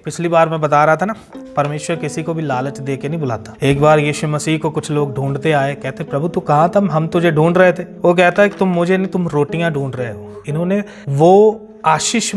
पिछली बार मैं बता रहा था ना, परमेश्वर किसी को भी लालच दे के नहीं बुलाता। एक बार यीशु मसीह को कुछ लोग ढूंढते आए, कहते प्रभु तू कहाँ था, हम तुझे ढूंढ रहे थे। वो कहता है कि तुम मुझे नहीं, तुम रोटियां ढूंढ रहे हो। इन्होंने वो आशीष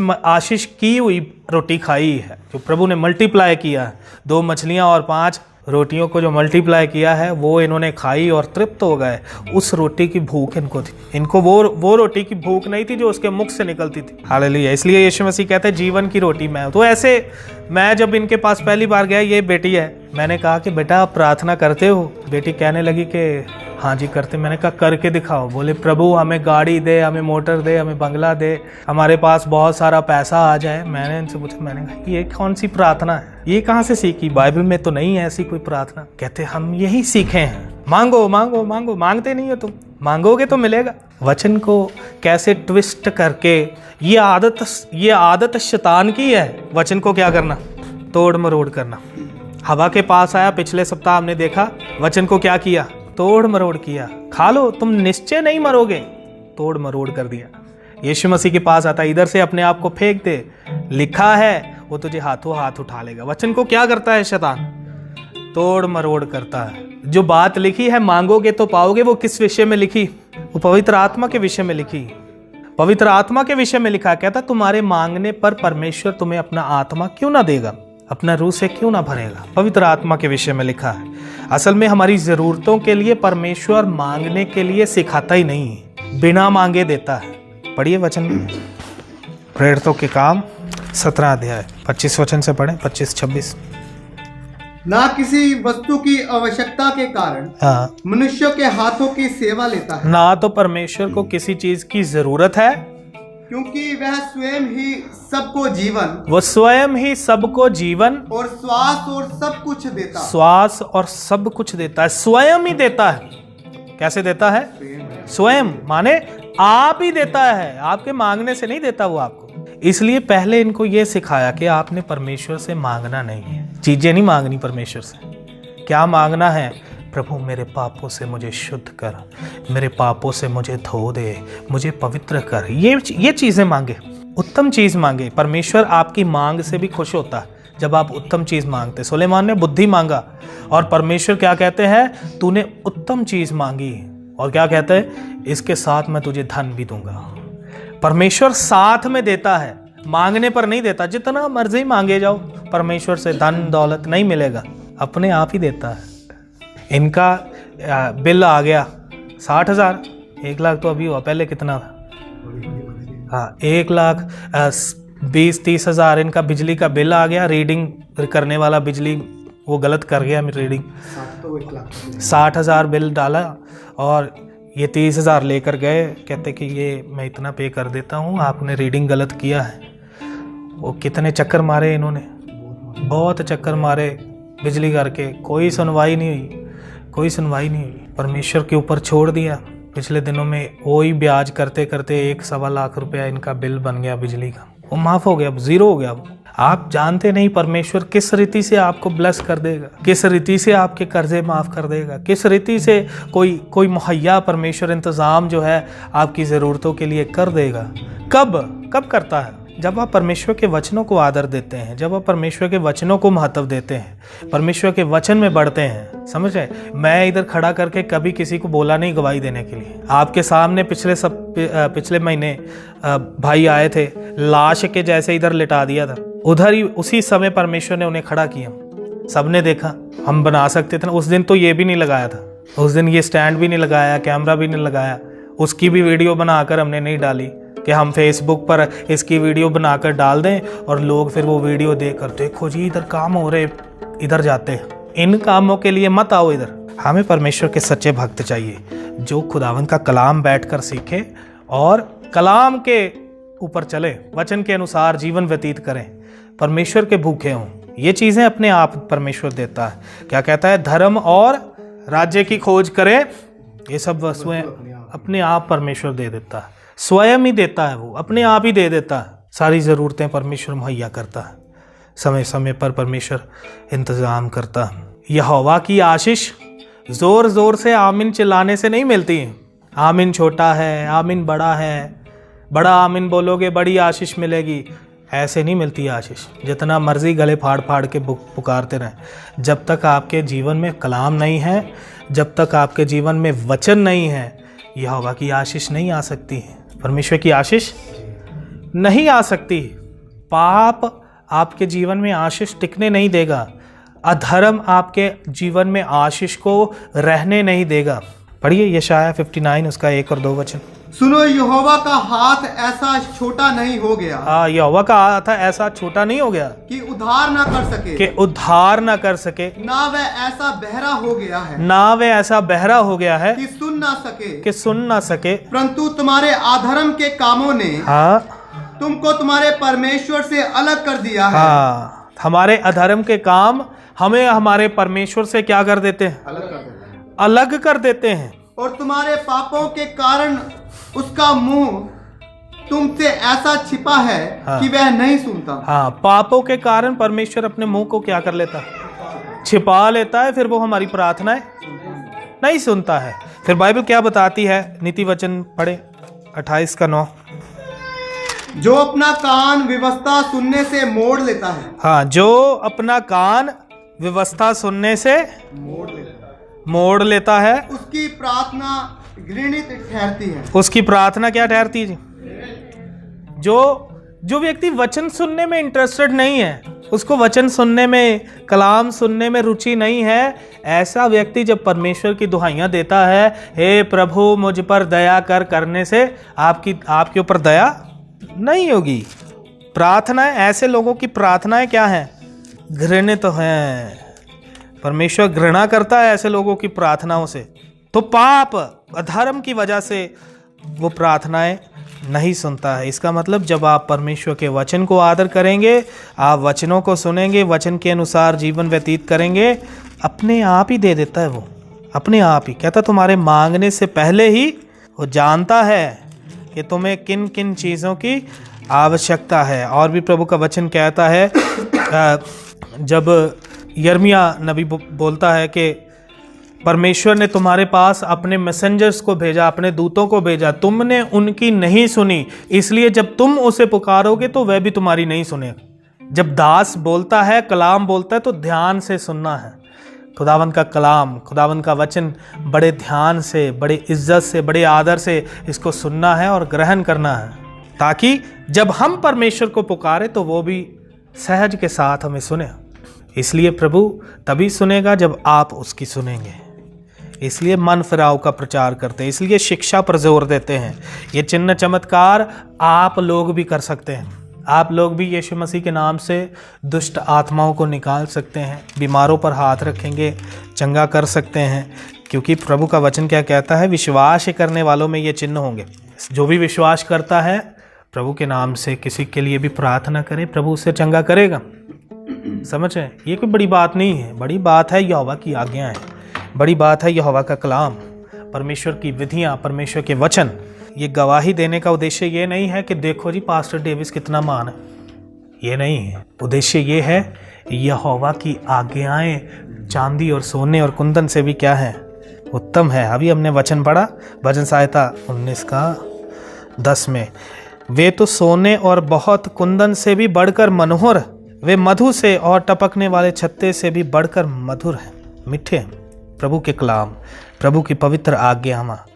की हुई रोटी खाई है जो प्रभु ने मल्टीप्लाई किया है। 2 मछलियां और 5 रोटियों को जो मल्टीप्लाई किया है वो इन्होंने खाई और तृप्त हो गए। उस रोटी की भूख इनको थी। इनको वो रोटी की भूख नहीं थी जो उसके मुख से निकलती थी। हालेलुया। इसलिए यीशु मसीह कहते हैं जीवन की रोटी मैं हूं। तो ऐसे मैं जब इनके पास पहली बार गया, ये बेटी है, मैंने कहा कि बेटा आप प्रार्थना करते हो? बेटी कहने लगी कि हाँ जी करते। मैंने कहा करके दिखाओ। बोले प्रभु हमें गाड़ी दे, हमें मोटर दे, हमें बंगला दे, हमारे पास बहुत सारा पैसा आ जाए। मैंने इनसे पूछा, मैंने कहा ये कौन सी प्रार्थना है, ये कहाँ से सीखी, बाइबल में तो नहीं है ऐसी कोई प्रार्थना। कहते हम यही सीखे हैं, मांगो मांगो मांगो। मांगते नहीं हो तुम, मांगोगे तो मिलेगा। वचन को कैसे ट्विस्ट करके, ये आदत शैतान की है, वचन को क्या करना, तोड़ मरोड़ करना। हवा के पास आया, पिछले सप्ताह हमने देखा वचन को क्या किया, तोड़ मरोड़ किया। खा लो तुम निश्चय नहीं मरोगे, तोड़ मरोड़ कर दिया। यीशु मसीह के पास आता, इधर से अपने आप को फेंक दे, लिखा है, वो तुझे हाथों हाथ उठा लेगा। वचन को क्या करता है शैतान, तोड़ मरोड़ करता है। जो बात लिखी है मांगोगे तो पाओगे, वो किस विषय में लिखी, वो पवित्र आत्मा के विषय में लिखी। पवित्र आत्मा के विषय में लिखा, कहता तुम्हारे मांगने पर परमेश्वर तुम्हें अपना आत्मा क्यों ना देगा, अपना रूह से क्यों ना भरेगा। पवित्र आत्मा के विषय में लिखा है। असल में हमारी जरूरतों के लिए परमेश्वर मांगने के लिए सिखाता ही नहीं है, बिना मांगे देता है। पढ़िए वचन में, प्रेरितों के काम 17 अध्याय 25 वचन से पढ़े, 25-26। ना किसी वस्तु की आवश्यकता के कारण मनुष्यों के हाथों की सेवा लेता है। ना तो परमेश्वर को किसी चीज की जरूरत है, क्योंकि वह स्वयं ही सबको जीवन, वो स्वयं ही सबको जीवन और श्वास और सब कुछ देता, श्वास और सब कुछ देता है, स्वयं ही देता है। कैसे देता है, स्वयं माने आप ही देता है, आपके मांगने से नहीं देता वो आपको। इसलिए पहले इनको ये सिखाया कि आपने परमेश्वर से मांगना नहीं है, चीजें नहीं मांगनी परमेश्वर से। क्या मांगना है, प्रभु मेरे पापों से मुझे शुद्ध कर, मेरे पापों से मुझे धो दे, मुझे पवित्र कर। ये चीजें मांगे, उत्तम चीज मांगे। परमेश्वर आपकी मांग से भी खुश होता है जब आप उत्तम चीज मांगते। सुलेमान ने बुद्धि मांगा और परमेश्वर क्या कहते हैं, तूने उत्तम चीज मांगी, और क्या कहते हैं, इसके साथ मैं तुझे धन भी दूंगा। परमेश्वर साथ में देता है, मांगने पर नहीं देता। जितना मर्जी मांगे जाओ, परमेश्वर से धन दौलत नहीं मिलेगा, अपने आप ही देता है। इनका बिल आ गया 60,000, 1 लाख तो अभी हुआ, पहले कितना था, हाँ 1,20,30 हज़ार इनका बिजली का बिल आ गया। रीडिंग करने वाला बिजली वो गलत कर गया, रीडिंग 60,000 बिल डाला और ये 30,000 लेकर गए। कहते कि ये मैं इतना पे कर देता हूँ, आपने रीडिंग गलत किया है। वो कितने चक्कर मारे इन्होंने, बहुत चक्कर मारे बिजली करके, कोई सुनवाई नहीं हुई, कोई सुनवाई नहीं हुई। परमेश्वर के ऊपर छोड़ दिया। पिछले दिनों में वही ब्याज करते करते 1-1.25 लाख रुपया इनका बिल बन गया बिजली का, वो माफ हो गया, अब जीरो हो गया। आप जानते नहीं परमेश्वर किस रीति से आपको ब्लेस कर देगा, किस रीति से आपके कर्जे माफ कर देगा, किस रीति से कोई मुहैया परमेश्वर इंतजाम जो है आपकी ज़रूरतों के लिए कर देगा। कब करता है, जब आप परमेश्वर के वचनों को आदर देते हैं, जब आप परमेश्वर के वचनों को महत्व देते हैं, परमेश्वर के वचन में बढ़ते हैं। समझ रहे, मैं इधर खड़ा करके कभी किसी को बोला नहीं गवाही देने के लिए। आपके सामने पिछले महीने भाई आए थे, लाश के जैसे इधर लिटा दिया था, उधर ही उसी समय परमेश्वर ने उन्हें खड़ा किया, सबने देखा। हम बना सकते थे ना, उस दिन तो ये भी नहीं लगाया था, उस दिन ये स्टैंड भी नहीं लगाया, कैमरा भी नहीं लगाया, उसकी भी वीडियो बनाकर हमने नहीं डाली कि हम फेसबुक पर इसकी वीडियो बनाकर डाल दें और लोग फिर वो वीडियो देखकर देखो जी इधर काम हो रहे, इधर जाते हैं। इन कामों के लिए मत आओ इधर। हमें परमेश्वर के सच्चे भक्त चाहिए जो खुदावंद का कलाम बैठकर सीखे और कलाम के ऊपर चले, वचन के अनुसार जीवन व्यतीत करें, परमेश्वर के भूखे हों। ये चीज़ें अपने आप परमेश्वर देता है। क्या कहता है, धर्म और राज्य की खोज करें, ये सब वस्तुएं अपने आप परमेश्वर दे देता है, स्वयं ही देता है, वो अपने आप ही दे देता है। सारी ज़रूरतें परमेश्वर मुहैया करता है, समय समय पर परमेश्वर इंतज़ाम करता है। यहोवा की आशीष ज़ोर ज़ोर से आमीन चिल्लाने से नहीं मिलती है। आमीन छोटा है, आमीन बड़ा है, बड़ा आमीन बोलोगे बड़ी आशीष मिलेगी, ऐसे नहीं मिलती आशीष। जितना मर्जी गले फाड़ फाड़ के पुकारते रहें, जब तक आपके जीवन में कलाम नहीं है, जब तक आपके जीवन में वचन नहीं है, यहोवा की आशीष नहीं आ सकती है। परमेश्वर की आशीष नहीं आ सकती। पाप आपके जीवन में आशीष टिकने नहीं देगा। अधर्म आपके जीवन में आशीष को रहने नहीं देगा। पढ़िए यशाया 59 उसका 1 और 2 वचन। सुनो, यहोवा का हाथ ऐसा छोटा नहीं हो गया। हाँ, यहोवा का हाथ ऐसा छोटा नहीं हो गया कि उद्धार ना कर सके, कि उद्धार ना कर सके। ना वह ऐसा बहरा हो गया है, ना वह ऐसा बहरा हो गया है कि सुन ना सके, कि सुन ना सके। परंतु तुम्हारे अधर्म के कामों ने तुमको तुम्हारे परमेश्वर से अलग कर दिया है। हाँ, हमारे अधर्म के काम हमें हमारे परमेश्वर से क्या कर देते हैं? अलग कर देते हैं। और तुम्हारे पापों के कारण उसका मुंह तुमसे ऐसा छिपा है कि वह नहीं सुनता। हाँ, पापों के कारण परमेश्वर अपने मुंह को क्या कर लेता है? छिपा लेता है। फिर वो हमारी प्रार्थनाएं नहीं सुनता है। फिर बाइबल क्या बताती है? नीति वचन पढ़े 28 का 9। जो अपना कान व्यवस्था सुनने से मोड़ लेता है। हाँ, जो अपना कान व्यवस्था सुनने से मोड़ लेता है, उसकी प्रार्थना घृणित ठहरती है। उसकी प्रार्थना क्या ठहरती है? जो व्यक्ति वचन सुनने में इंटरेस्टेड नहीं है, उसको वचन सुनने में, कलाम सुनने में रुचि नहीं है, ऐसा व्यक्ति जब परमेश्वर की दुहाइयां देता है, हे प्रभु मुझ पर दया कर, करने से आपके ऊपर दया नहीं होगी। प्रार्थनाएं, ऐसे लोगों की प्रार्थनाएं क्या हैं? घृणित तो हैं। परमेश्वर घृणा करता है ऐसे लोगों की प्रार्थनाओं से। तो पाप, अधर्म की वजह से वो प्रार्थनाएं नहीं सुनता है। इसका मतलब जब आप परमेश्वर के वचन को आदर करेंगे, आप वचनों को सुनेंगे, वचन के अनुसार जीवन व्यतीत करेंगे, अपने आप ही दे देता है। वो अपने आप ही कहता, तुम्हारे मांगने से पहले ही वो जानता है कि तुम्हें किन किन चीज़ों की आवश्यकता है। और भी प्रभु का वचन कहता है, जब यिर्मयाह नबी बोलता है कि परमेश्वर ने तुम्हारे पास अपने मैसेंजर्स को भेजा, अपने दूतों को भेजा, तुमने उनकी नहीं सुनी, इसलिए जब तुम उसे पुकारोगे तो वह भी तुम्हारी नहीं सुनेगा। जब दास बोलता है, कलाम बोलता है, तो ध्यान से सुनना है। खुदावंद का कलाम, खुदावंद का वचन बड़े ध्यान से, बड़े इज्जत से, बड़े आदर से इसको सुनना है और ग्रहण करना है, ताकि जब हम परमेश्वर को पुकारे तो वो भी सहज के साथ हमें सुने। इसलिए प्रभु तभी सुनेगा जब आप उसकी सुनेंगे। इसलिए मन फिराव का प्रचार करते हैं, इसलिए शिक्षा पर जोर देते हैं। ये चिन्ह चमत्कार आप लोग भी कर सकते हैं। आप लोग भी यीशु मसीह के नाम से दुष्ट आत्माओं को निकाल सकते हैं, बीमारों पर हाथ रखेंगे, चंगा कर सकते हैं, क्योंकि प्रभु का वचन क्या कहता है? विश्वास करने वालों में ये चिन्ह होंगे। जो भी विश्वास करता है प्रभु के नाम से किसी के लिए भी प्रार्थना करे, प्रभु उसे चंगा करेगा। समझ रहे? ये कोई बड़ी बात नहीं है। बड़ी बात है यहोवा की आज्ञा है, बड़ी बात है यहोवा का कलाम, परमेश्वर की विधियां, परमेश्वर के वचन। ये गवाही देने का उद्देश्य ये नहीं है कि देखो जी पास्टर डेविस कितना महान है, ये नहीं है। उद्देश्य ये है यहोवा की आज्ञाएं चांदी और सोने और कुंदन से भी क्या है? उत्तम है। अभी हमने वचन पढ़ा, भजन संहिता 19 का 10 में, वे तो सोने और बहुत कुंदन से भी बढ़कर मनोहर, वे मधु से और टपकने वाले छत्ते से भी बढ़कर मधुर हैं, मीठे हैं। प्रभु के कलाम, प्रभु की पवित्र आज्ञाएं